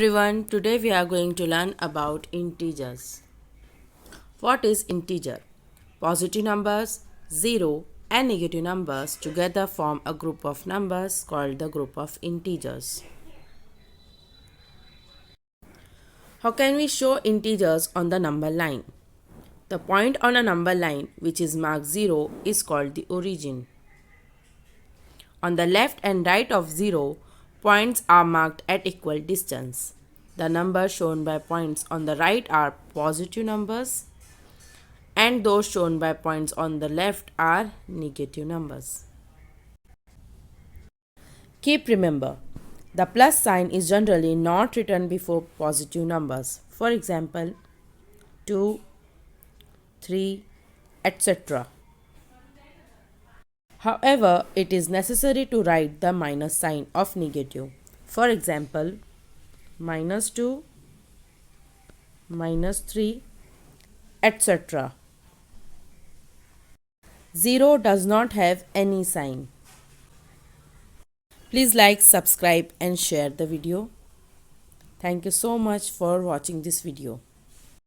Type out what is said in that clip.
Everyone, today we are going to learn about integers. What is integer? Positive numbers, 0 and negative numbers together form a group of numbers called the group of integers. How can we show integers on the number line? The point on a number line which is marked 0 is called the origin. On the left and right of 0, points are marked at equal distance. The numbers shown by points on the right are positive numbers and those shown by points on the left are negative numbers. Keep remember, the plus sign is generally not written before positive numbers. For example, 2, 3, etc. However, it is necessary to write the minus sign of negative. For example, -2, -3, etc. 0 does not have any sign. Please like, subscribe and share the video. Thank you so much for watching this video.